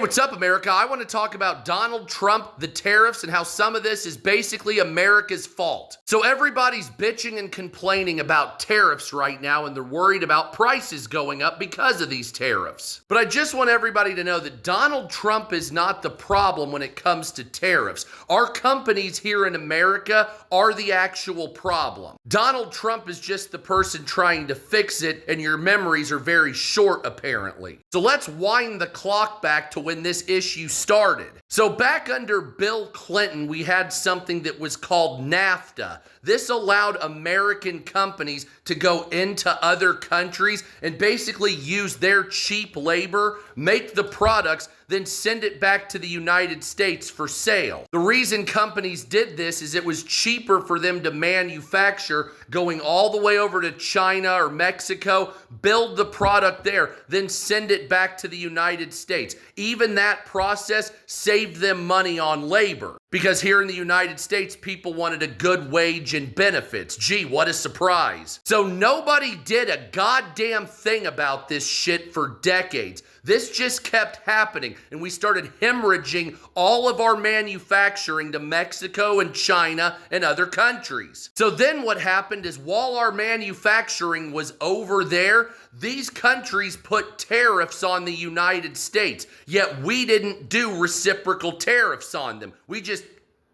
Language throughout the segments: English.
what's up, America? I want to talk about Donald Trump, the tariffs, and how some of this is basically America's fault. So everybody's bitching and complaining about tariffs right now, and they're worried about prices going up because of these tariffs. But I just want everybody to know that Donald Trump is not the problem when it comes to tariffs. Our companies here in America are the actual problem. Donald Trump is just the person trying to fix it, and your memories are very short, apparently. So let's wind the clock back to when this issue started. So back under Bill Clinton, we had something that was called NAFTA. This allowed American companies to go into other countries and basically use their cheap labor, make the products, then send it back to the United States for sale. The reason companies did this is it was cheaper for them to manufacture going all the way over to China or Mexico, build the product there, then send it back to the United States. Even that process saved them money on labor. Because here in the United States, people wanted a good wage and benefits. Gee, what a surprise. So nobody did a goddamn thing about this shit for decades. This just kept happening, and we started hemorrhaging all of our manufacturing to Mexico and China and other countries. So then what happened is while our manufacturing was over there, these countries put tariffs on the United States, yet we didn't do reciprocal tariffs on them. We just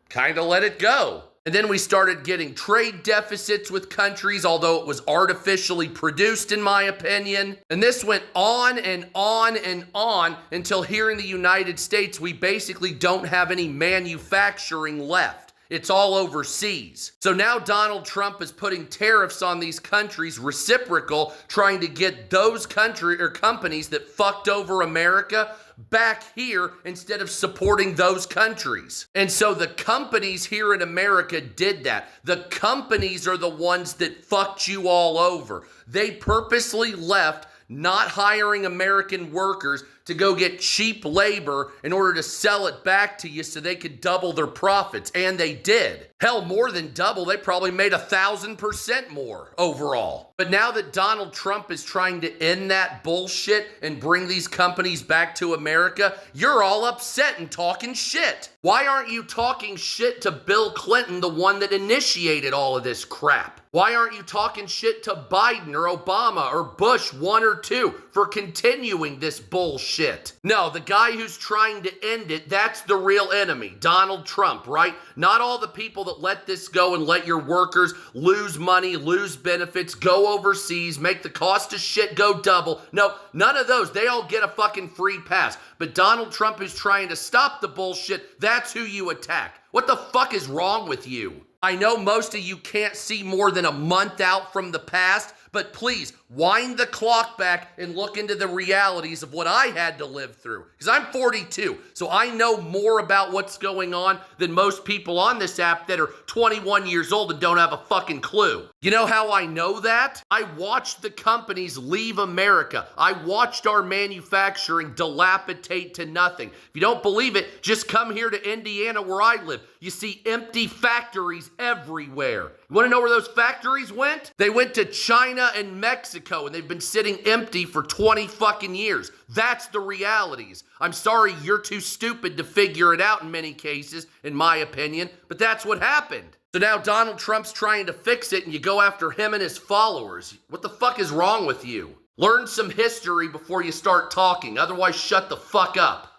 kind of let it go. And then we started getting trade deficits with countries, although it was artificially produced, in my opinion. And this went on and on and on until here in the United States, we basically don't have any manufacturing left. It's all overseas. So now Donald Trump is putting tariffs on these countries, reciprocal, trying to get those companies that fucked over America back here instead of supporting those countries. And so the companies here in America did that. The companies are the ones that fucked you all over. They purposely left not hiring American workers to go get cheap labor in order to sell it back to you so they could double their profits. And they did. Hell, more than double. They probably made 1,000% more overall. But now that Donald Trump is trying to end that bullshit and bring these companies back to America, you're all upset and talking shit. Why aren't you talking shit to Bill Clinton, the one that initiated all of this crap? Why aren't you talking shit to Biden or Obama or Bush 1 or 2 for continuing this bullshit? No, the guy who's trying to end it, that's the real enemy, Donald Trump, right? Not all the people that let this go and let your workers lose money, lose benefits, go overseas, make the cost of shit go double. No, none of those. They all get a fucking free pass. But Donald Trump who's trying to stop the bullshit, that's who you attack. What the fuck is wrong with you? I know most of you can't see more than a month out from the past, but please wind the clock back and look into the realities of what I had to live through. Because I'm 42, so I know more about what's going on than most people on this app that are 21 years old and don't have a fucking clue. You know how I know that? I watched the companies leave America. I watched our manufacturing dilapidate to nothing. If you don't believe it, just come here to Indiana where I live. You see empty factories everywhere. You want to know where those factories went? They went to China and Mexico, and they've been sitting empty for 20 fucking years. That's the realities. I'm sorry you're too stupid to figure it out in many cases, in my opinion, but that's what happened. So now Donald Trump's trying to fix it, and you go after him and his followers. What the fuck is wrong with you? Learn some history before you start talking. Otherwise, shut the fuck up.